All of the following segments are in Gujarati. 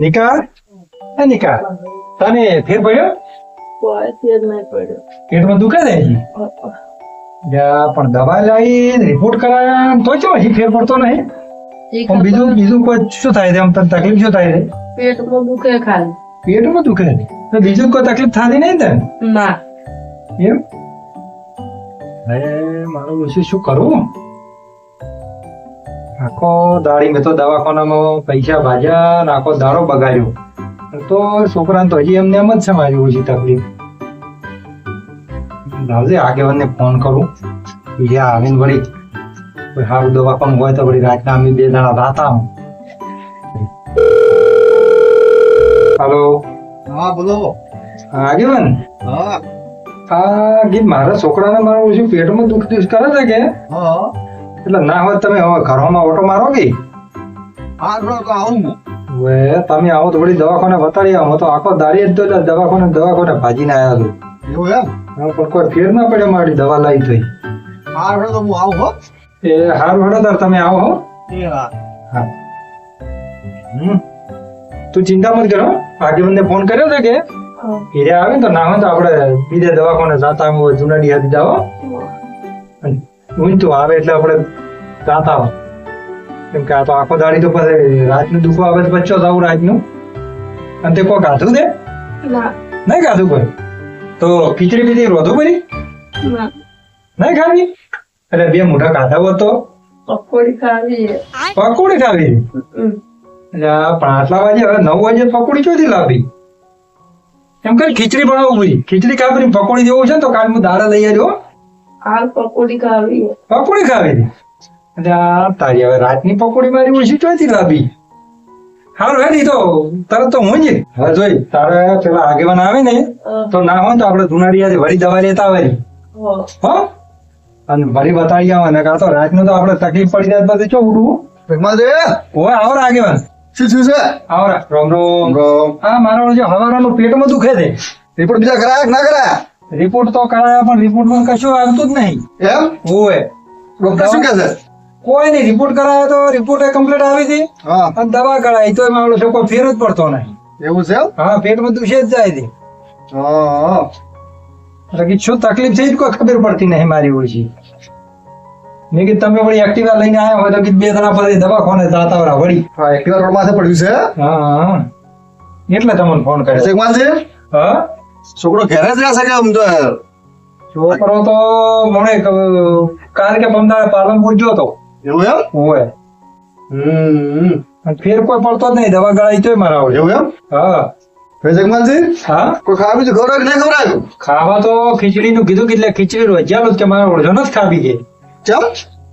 નિકા હે નિકા તને ફેર પડ્યો પેટમાં દુખે છે પણ દવા લાવી રિપોર્ટ કરાયા તો ચો હજી ફેર પડતો નહીં પણ બીજું કોઈ શું થાય છે આમ તને તકલીફ શું થાય છે પેટમાં દુખે ખાલી પેટમાં દુખે છે તો બીજું કોઈ તકલીફ થતી નહીં તને ના એમ હવે મારું શું કરું આખો દાડી મેં તો દવાખાનામાં પૈસા ભાજ્યા ને આખો દાડો બગાડ્યો તો છોકરાને તો હજી એમને એમ જ છે મારી ઓછી તકલીફ લાવજે આગેવાનને ફોન કરું બીજા આવીને વળી કોઈ સારું દવાખાનું હોય તો વળી રાતના અમે બે જણા રાતા હાલો હા બોલો. આગેવાન હા આ ગીત મારા છોકરાને મારું ઓછું પેટમાં દુખ કરે છે કે હા એટલે ના હોય તમે હવે ઘરમાં ઓટો મારો કે હા તો આવું હું. હવે તમે આવો તો વળી દવાખાને બતાડી આવો તો આખો દાડી જ તો એટલે દવાખાને ભાજીને આવ્યા છું એવું એમ? હા, પણ કોઈ ફેર ના પડે મારી દવા લાવી થઈ હા તો હું આવું હો. એ હારું હેડો તાર તમે આવો હો એ હા. હા તું ચિંતા મત કરો આગેવાનને ફોન કર્યો છે કે હીરે આવે ને તો ના હોય તો આપણે બીજે દવાખાને જાતા હોય જુનાડી હાથી જાઓ ઊંચું આવે એટલે આપણે જાતા હો કેમ કે આ તો આખો દાડી તો પછી રાતનું દુખો આવે તો બચ્ચો જાવું રાતનું અને તે કોઈ ખાધું દે ના નહીં ખાધું કોઈ તો ખીચડી બીજી રોધું કરી ના નહીં ખાવી એટલે બે મોઢા ખાધા હોત તો પકોડી ખાવી પકોડી ખાવી એટલે પણ આટલા વાગે હવે 9 વાગે પકોડી ચોથી લાવી એમ કરી ખીચડી બનાવવું ભાઈ ખીચડી કાપી પકોડી જેવું છે ને તો કાલ હું દાડા લઈ આવ્યો હાલ પકોડી ખાવી પકોડી ખાવી એટલે આ તારી હવે રાતની પકોડી મારી ઓછી ચોથી લાવી હારું હેડી તો તરત તો હું જ હવે જોઈ તારે પેલા આગેવાન આવે ને તો ના હોય તો આપણે જુનાડિયાથી વળી દવા લેતા આવે હો અને વળી બતાવી આવે ને કાં તો રાતનું તો આપણે તકલીફ પડી જાય બધું ચો ઉડવું ભગવાનદેવ, ઓય આવરા આગેવાન શું છે? આવરા રોમ રોમ રોમ. હા મારો જે હવારાનું પેટમાં દુખે છે રિપોર્ટ બીજા કરાયા કે ના કરાયા? રિપોર્ટ તો કરાયા પણ રિપોર્ટમાં કશું આવતું જ નહીં એમ? ઓય ડોક્ટર શું કહે છે? કોઈ નહીં રિપોર્ટ કરાયો તો રિપોર્ટ કમ્પ્લીટ આવી હતી હા અને દવા કરાવી તો એમાં આપણો છોકરો ફેર જ પડતો નહીં એવું છે એમ? હા પેટમાં દુખે જ જાય છે હા એટલે કે શું તકલીફ થઈ કોઈ ખબર પડતી નહીં મારી ઓછી મેં કીધું તમે વળી એક્ટિવા લઈને આવ્યા હોય તો કીધું બે જણા પછી દવાખાને જાતા વળા વળી હા એક્ટિવા રોડ માથે પડ્યું છે. હા એટલે તમને ફોન કર્યો ભગવાનજી, હા છોકરો ઘરે જ રહેશે કે આમ તો? છોકરો તો મને કાલ કે પમદાડે પાલનપુર ગયો તો એવું એમ? હોય અને ફેર કોઈ પડતો જ નહીં દવા ગળાઈ તોય મારા આવડે એવું એમ? હા જગમાલજી, હા કોઈ ખાવા બીજું ખવડાવ્યું કે નહીં ખવડાવ્યું? ખાવા તો ખીચડીનું કીધું કે એટલે ખીચડી રોજ્યાલો જ કે મારા ઓળજો નથી ખાવી કે ચમ?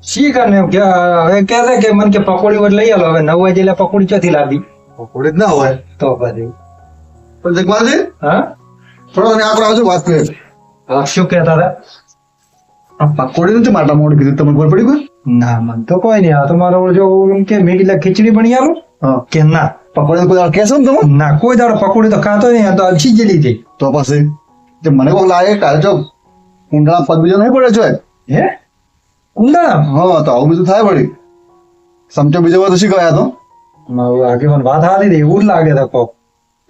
શી કરને હવે કહે છે કે મને કે પકોડી વડ લઈ આલો હવે 9 વાગે એટલે પકોડી ચોથી લાવી પકોડી જ ના હોય. તો પછી પણ જગમાલજી, હા થોડો તમે આગળ આવજો, વાત કરીએ. શું કહેતા હતા આ પકોડી નથી માટલા મોડ કીધું, તમને ખબર પડી કોઈ? ના મન તો કોઈ નહીં આ તો મારો ઓળજો એમ કે મેં કીધું ખીચડી બની આલું હા કે ના પકોડી કોઈ કહેશો ને તમે? ના કોઈ દાડો પકોડી તો ખાતો નહીં આ તો અલસી જેલી હતી તો પછી જે મને કોઈ લાગે કાલે જો કુંડળા પગ બીજો નહીં પડે છે. હે કુંડા હા તો આવું બધું થાય વળી. સમજો બીજો હોય તો શી ગયા તો આગેવાન વાત હારી હતી એવું જ લાગે છે કોક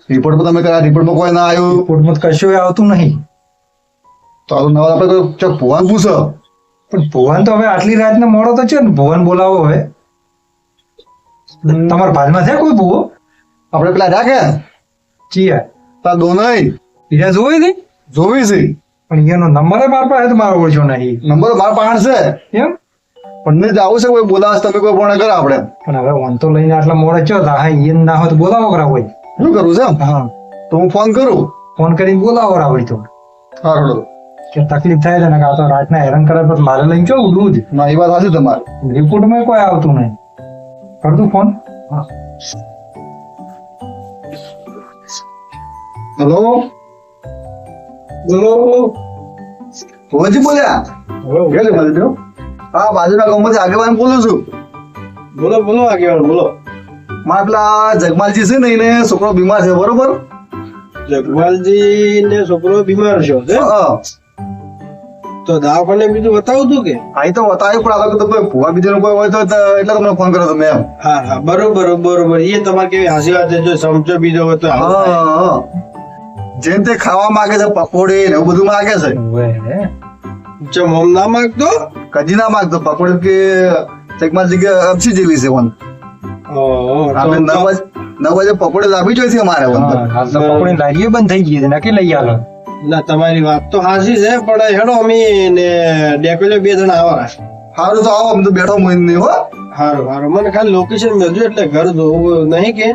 રિપોર્ટમાં તમે કયા રિપોર્ટમાં કોઈ ના આવ્યું રિપોર્ટમાં તો કશું આવતું નહીં તો આ તો નવા આપણે કોઈ ચોક ભુવાન પૂછો. પણ ભુવન તો હવે આટલી રાતને મોડો તો છે ને ભુવન બોલાવો હવે તમારા ભાજમાં છે કોઈ ભુવો આપણે પેલા રાખે ચિયા તાર દોનાઈ બીજા જોઈ હતી જોવી છે. પણ એનો નંબર મારા પાસે તો મારો ઓળખ્યો નહીં નંબર મારા પાસે છે એમ પણ નહીં આવું છે કોઈ બોલાવે તમે કોઈ પણ કરો આપણે પણ હવે વન તો લઈને આટલા મોડે ચો હા એમ ના હોય તો બોલાવો કરા હોય શું કરવું છે એમ? હા તો હું ફોન કરું. ફોન કરીને બોલાવો કરા હોય તો હા રોડો કે તકલીફ થાય છે ને કે આ તો રાતના હેરાન કરે પણ મારે લઈને ચો ઉડવું જ ના એ વાત સાચી તમારે. રિપોર્ટમાં કોઈ આવતું નહીં કરતું ફોન હા હેલો બોલો ભુવાજી બોલ્યા? ક્યાં છે મારી? હા બાજુના ગામમાંથી આગેવાન બોલું છું. બોલો બોલો આગેવાન બોલો મારા પેલા જગમાલજી છે ને એને છોકરો બીમાર છે બરોબર? જગવાલજી ને છોકરો બીમાર છે હા તો દવાખાને બીજું બતાવું તું કે? અહીં તો બતાવ્યું પણ આ તો કોઈ ભૂવા બીજાનું કોઈ હોય તો એટલે તમને ફોન કર્યો તમે એમ. હા હા બરોબર બરોબર, એ તમારે કેવી હાસી વાત છે. જો સમજો બીજો હોય તો આવું થાય. હા. જેમ તે ખાવા માંગે છે પકોડી ને એવું બધું માંગે છે. જો મોમ ના માંગતો? કદી ના માંગતો પકોડી કે ચકમાં જગ્યા અપસી જેવી છે વન. ઓહો, આપણે તો- 9 વાગે પકોડી લાવી જોઈએ છે અમારે વન. હાલ તો પકોડી લારીએ બંધ થઈ ગઈ છે નક્કી લઈ આલો. ના તમારી વાત તો હાસી છે, પણ હેડો અમે ને ડેકોલે 2 જણા આવા. સારું તો આવો, અમે તો બેઠો હું નહીં હો. હારું હારું, મને ખાલી લોકેશન મેળજો એટલે ઘર જોવું નહીં કે.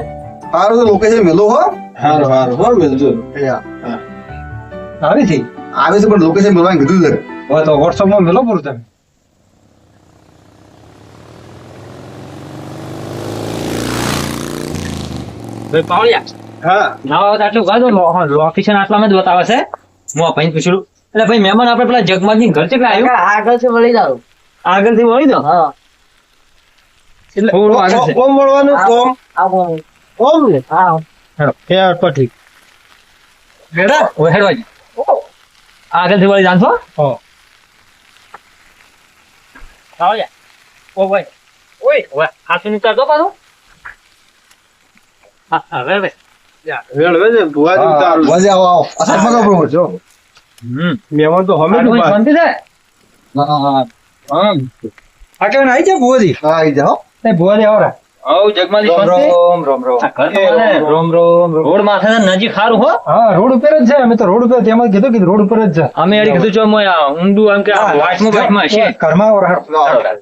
સારું તો લોકેશન મેલો હો. હારું હારું હો મેળજો. હા. આવી થઈ આવે છે પણ લોકેશન મેળવાનું કીધું છે. હવે તો વોટ્સઅપમાં મેલો પૂરું તમે. ભાઈ પાવળિયા હા ના આવે તો આટલું ગાજો લોકેશન આટલામાં જ બતાવે છે. હું આ ભાઈને પૂછ્યું એટલે ભાઈ મહેમાન આપણે પેલા જગમાજી ઘર કેટલા આવ્યું આગળ છે વળી જાવ આગળથી વળી દો હા એટલે થોડું આગળ છે કોમ મળવાનું કોમ આવો કોમ ને હા યાર પછી બેડા ઓય હેડવાજી આગળથી વળી જાણશો પાવળિયા ઓ ભાઈ ઓય હાથું નીકળતો પાછું હા હવે વેળવે છે ભુવાજી તારું. વાજે આવો આવો. આ સાઈડમાં તો બરોબર છો. મહેમાન તો હમે જ ઉભા. શાંતિ છે આ કેવું આવી જાય ભુવાજી? હા આવી જાઓ. એ ભુવાજી આવરા. ઓ જગમાજી રોમ શાંતિ રોમ રોમ રોમ. આ ઘર તો મને રોમ રોમ રોડ માથે નજીક સારું હો હા રોડ ઉપર જ છે. અમે તો રોડ ઉપર તેમાં કીધું કે રોડ ઉપર જ છે. અમે એડી કીધું છો ઊંડું એમ કે વાટમાં છે ઘરમાં આવરા.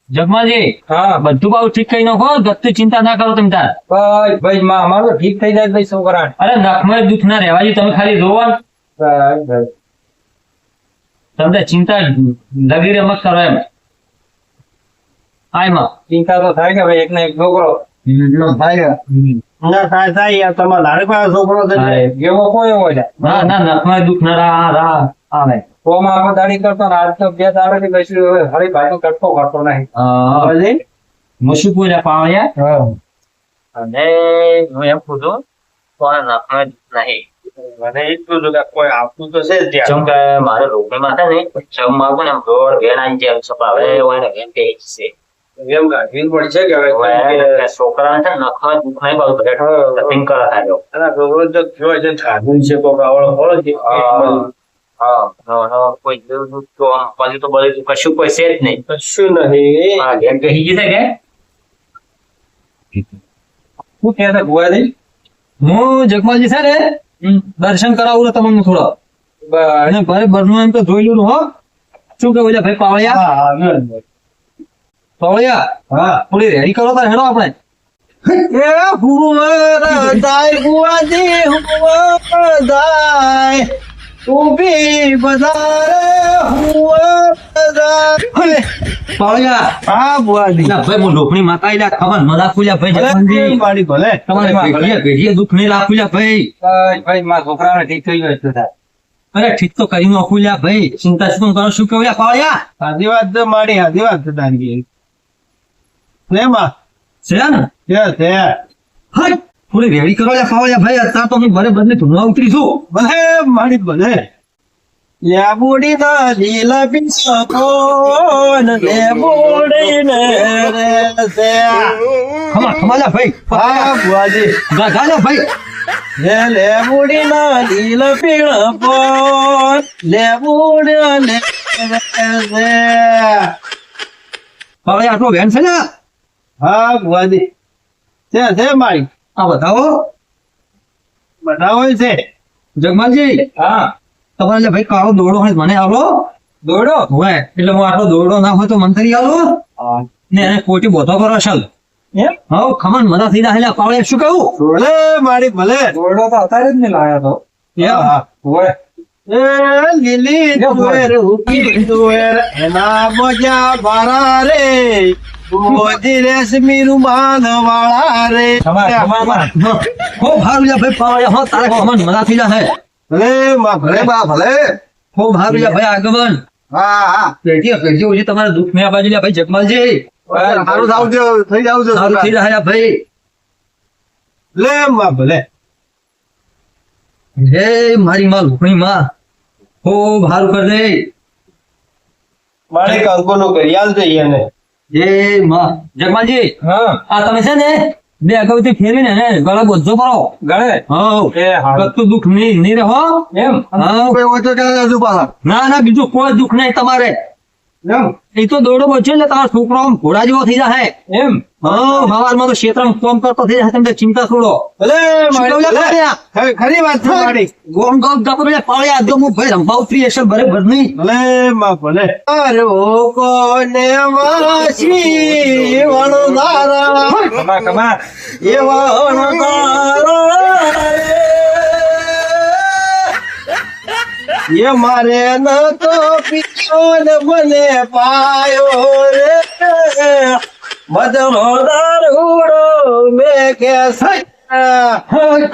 જગમાજી હા બધું પાછું ઠીક કરી નાખો ગતું ચિંતા ના કરો તમે તાર ભાઈ ભાઈ માં અમારું તો ઠીક થઈ જાય ભાઈ શું કરા. અરે નખમાં દુઃખ ના રહેવાજી તમે ખાલી જોવો ને. તમને ચિંતા લગી રે મત કરો એમ આયમાં ચિંતા તો થાય કે ભાઈ એક ને એક છોકરો. ભાઈ ના થાય થાય યાર, તમારા લાડક વાળો છોકરો છે ને. એવો કોઈ હોય છે. ના ના નખમાં દુઃખ ના આવે કોમાં આમાં દાડી કરતો ને આજ તો 2 દાડાથી બેસી હવે હરી ભાઈ નો કટકો કરતો નહીં. મુશું પૂરા પાવ્યા હા અને હું એમ પૂછું કોના નખમાં દુઃખ નહીં મને એ જ પૂછ્યું કે કોઈ આપતું તો છે જ ત્યાં. જેમ કે મારે રોગની માથે ને જમ માગું ને એમ રોડ ઘેર આવી જાય એમ સપાવે હોય ને એમ કે છે એમ ગાંઠવી પડી છે કે હવે હવે છોકરાને છે ને નખમાં દુઃખ નહીં પાડું કટિંગ કરા થાય આના છોકરો જો થયો છે ને ખાધું છે કોક આવડો ફળો છે કોઈ જેવું તો આમ પછી તો બધું કશું કોઈ છે જ નહીં કશું નહીં. હા ઘેર કહી ગઈ છે કે શું કહે છે ભુવાજી? હું જગમાલજી છે ને દર્શન કરાવું તો તમને થોડો અને ભાઈ બરનું એમ તો જોઈ લીધું હો શું કેવું છે ભાઈ પાવળિયા પાવળિયા હા થોડી રેડી કરો તાર હેડો આપણે એ હુંવર દાય બુઆજી હુંવર દાય ઊભી બજારે હુંવર દાય. પાવળિયા હા બુઆજી. ના ભાઈ હું લોખની માતા આયલા ખબર મજા ખુલ્યા ભાઈ ભલે જગમાલજી મારી ભલે. તમારે પેઢીએ દુઃખ નહીં લાખુલ્યા ભાઈ ભાઈ ભાઈ મારા છોકરાને ઠીક થઈ ગયો છે સાહેબ. અરે ઠીક તો કરી નાખુલ્યા ભાઈ ચિંતા શું કરો શું કેવું પાવળિયા સાદી વાત છે મારી, સાદી વાત છે તારી. ને માં છે ને છે હાય થોડી રેડી કરો લ્યા પાવળિયા ભાઈ અત્યારે તો હું ભરે બદલે ધૂળવા ઉતરી છું ભલે મારી ભલે. લેબુડી ના લીલા પીસકોન લેબુડી ને રે છે. ખમાલ્યા ભાઈ હા બુઆજી. ગાલ્યા ભાઈ લે લેબુડી ના લીલા પીળકોન લેબુડી ને રે છે. પાવળિયા આટલો વેન છે ને હા બુઆજી. છે મારી. આ બતાવો બધા હોય છે. જગમાલજી હા તમારે ભાઈ કાળો દોરડો હોય મને આવો દોડો. હોય એટલે હું આટલો દોરડો ના હોય તો મંતરી આવો ને એને કોટી બોધો કરો ચાલ એમ હવ ખમણ મજા થઈ રહ્યા પાવળિયા શું કહું ભલે મારી ભલે. દોડો તો અત્યારે જ નહીં લાયા તો. હા. હોય એ લીલી તુવેર ઉકી તુવેર એના મોજા બારા રે મોજી રેશમી રૂમાલ વાળા રે. ખૂબ સારું લ્યા ભાઈ પાવળિયા હો તારે ખમણ મજા થઈ જાય ભલે માં ભલે ભલે. બા ભલે. ખૂબ સારું લ્યા ભાઈ આગમન હા હા. પેઢી પેઢી ઓછી તમારે દુઃખ મેં આ બાજુ લ્યા ભાઈ જગમાલજી સારું થાવ છે, થઈ જાવ છે સારું થઈ રહ્યા ભાઈ ભલે માં ભલે. હે મારી માં લુકણી માં ખૂબ સારું કર દે. મારે કંકોનો કરી આલજો એને. જય માં. જગમાલજી, હા આ તમે છે ને બે અગાઉથી ફેરવીને એને ગળે બોધો કરો. ગળે હા, એ હારું. કશું દુઃખ નહીં રહો. એમ હા. કોઈ હોય તો ક્યાં જજો પાછા ના ના, બીજું કોઈ દુઃખ નહીં તમારે. એમ એ તો દોડો બચ્યો એટલે તમારો છોકરો આમ ઘોડા જેવો થઈ જાય. એમ હા, સવારમાં તો ક્ષેત્રમાં કામ કરતો થઈ જાય. તમે ચિંતા છોડો. ભલે શું કહું લે પાળિયા? હવે ખરી વાત છે મારી. ગોમ ગોમ ગપડો લે પાળિયા. જો હું ભાઈ રંભાવ ઉતરી હશે બરાબર નહીં. ભલે માં ભલે. અરે ઓ કોને વાસી વણધારા કમા કમા એ વણધારા એ મારે ન તો પીછો ને મને પાયો રે બદલો દારૂડો મેં કે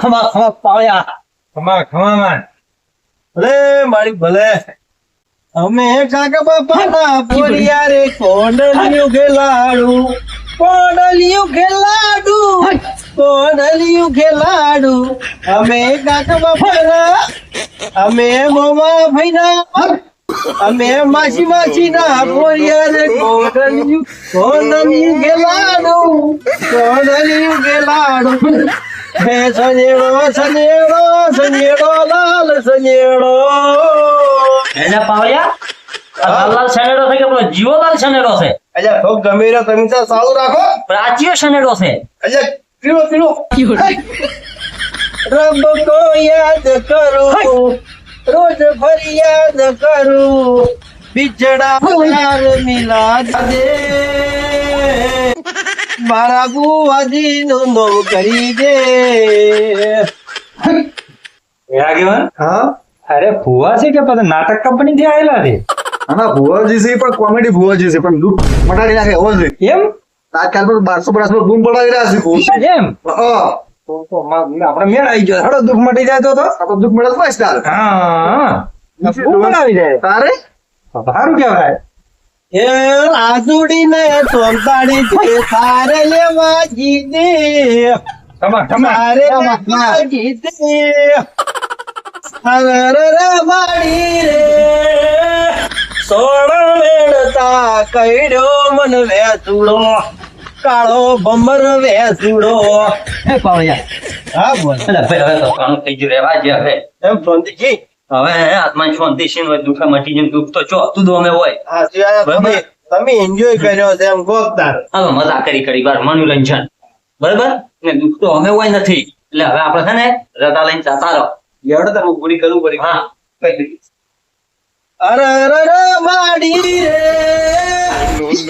ખમા ખમા પાળિયા. કમા કમા માં ભલે મારી ભલે અમે કાકા બાપાના પોરિયા રે કોડલિયું ખેલાડું અમે કાકા બાપાના અમે મોમા ભાઈના અમે માસી ના પોરિયા રે કોડલિયું ખેલાડું હે સનેડો લાલ સનેડો એને પાળિયા આ લાલ શનેડો છે કે પેલો જીવો લાલ શનેડો છે? અલ્યા ખૂબ ગમે રહ્યો તમે તો સારું રાખો પણ આ ચિયો શનેડો છે? અલ્યા પીળો રબ કો યાદ કરું રોજ ફરિયાદ કરું બિછડા યાર મિલા દે મારા બુઆજી નું નોમ કરી દે આગેવાન હા અરે ફુવા છે કે પછી નાટક કંપની થી આવેલા છે આના ભુવાજી છે પણ કોમેડી ભુવાજી છે પણ દુઃખ મટાડી નાખે એવો છે એમ આજકાલ પર 1250 બૂમ પડાવી રહ્યા છે એમ હા તો આપણે મેળ આવી ગયો હડો દુઃખ મટી જાય તો આ તો દુઃખ મળે બસ તાર હા બહુ આવી જાય તારે સારું કહેવાય એ આસુડી ને તોમતાડી છે સારે લેવા જીતે કમા કમા સારે લેવા જીતે હરર માડી રે સોળ વેડતા કઈડ્યો મન વેસુડો કાળો ભમર વેસુડો હે પાળિયા. હા બોલ એટલે ભાઈ હવે તો ઘણું થઈ ગયું રહેવા દે હવે. એમ શાંતિજી હવે આત્મા શાંતિ છે ને દુઃખ મટી જાય દુઃખ તો ચો તું અમે હોય. હા તમે તમે એન્જોય કર્યો છે એમ ગોગદાર હવે મજા કરી વાર મનોરંજન બરાબર ને દુઃખ તો અમે હોય નથી એટલે હવે આપણે છે ને રજા લઈને જતા રહો. એવડે તમે પૂરી કરવું પડી હા અરર માડી રે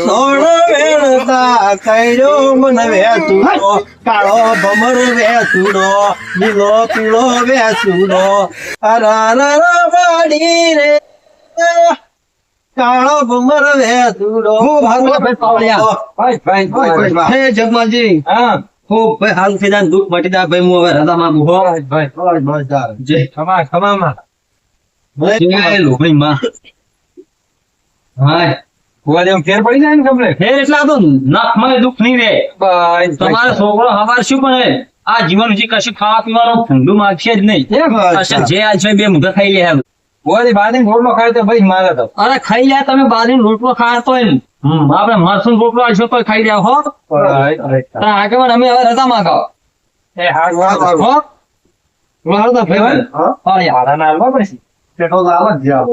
સોળ વેણતા કઈડ્યો મન વેસુડો કાળો ભમર વેસુડો લીલો પીળો વેસુડો અરર માડી રે કાળો ભમર વેસુડો ભાઈ ભાઈ હે જગમાલજી હા ખૂબ ભાઈ હાલ થઈ જાય દુઃખ મટી જાય ભાઈ હું હવે રજા માંગુ હો. ભાઈ જય કમા કમા માં જય લોભણી માં. હાય ફુવા જેમ ફેર પડી જાય ને કમ્પ્લેટ ફેર એટલે આ તો નાકમાં દુઃખ નહીં રે. તમારો છોકરો હવાર શું પણ આ જીવન હજી કશું ખાવા પીવાનું ઠંડુ માગશે જ નહીં. અસલ જે આ છે બે મુઠા ખાઈ લે હવે. ફુવાજી બાંધીને રોટલો ખાય તો ભાઈ મારે તો અરે ખાઈ લે તમે બાજરીનો રોટલો ખાય તો આપણે મરસું રોટલો આલશો તો ખાઈ રહ્યા હો. આગળ અમે હવે રજા માંગો એ હાર હો. હાલ તો ભાઈ હા હા યાર. હારા ના આવવા પડશે પેટ્રોલ તો આવે જ જાવ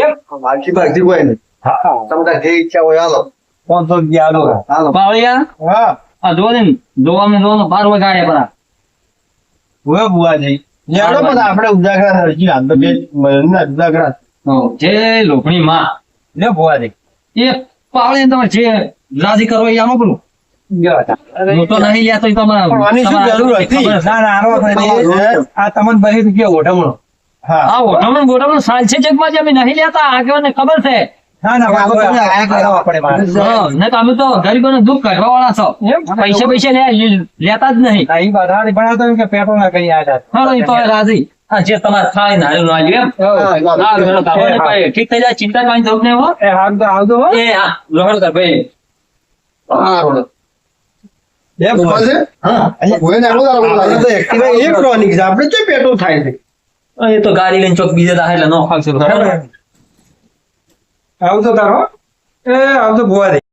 એમ બાકી બાકી કોઈ નહીં હા તમે તાર જે ઈચ્છા હોય હાલો 500 ગયા લો હાલો પાવળિયા હા આ જો ને જોવામાં 12 વાગ્યા બરા. હવે બુઆજી એવડો બધા આપણે ઉજાગરા હજી હાલ તો બે મહિના ઉજાગરા જે લોભણી માં લે ફુવાજી એ પાવળિયા તમે જે રાજી કરો એ આમાં બોલું હું તો નહીં લેતો તમારા પણ આની શું જરૂર હતી? ના ના આનો વાંધો નહીં. આ તમને બહી રૂપિયા ઓઢમણો હા આ ઓઠમણ સાલ છે જગમાં અમે નહીં લેતા આગળ ખબર છે. ના ના વાંધો નહીં. આ કરવા પડે મારે. હા, ને તમે તો ગરીબોને દુઃખ કાઢવા વાળા છો. પૈસા લેતા જ નહીં. આ ઈ વાત હારી બનાવતો એમ કે પેટ્રોલ ના કઈ આયા હા એ તો હવે રાજી. હા જે તમારે થાય ને હાલ્યું ના હાલ્યું એમ. હા, રોહણ કર ભાઈ. ભાઈ, ઠીક થઈ જાય ચિંતા કરવાની જરૂર નહીં હો. એ હાલ તો આવતો હો એ હા રોહણ કર ભાઈ. બે બુઆજી હા કોઈ ને આવું આપણે તો એક્ટિવા ઇલેક્ટ્રોનિક છે આપણે શું પેટ્રોલ થાય છે એ તો ગાડી લઈને ચોક બીજે દાહે એટલે નો ખાવશે તો ખબર. આવજો તારો એ આવજો બુઆજી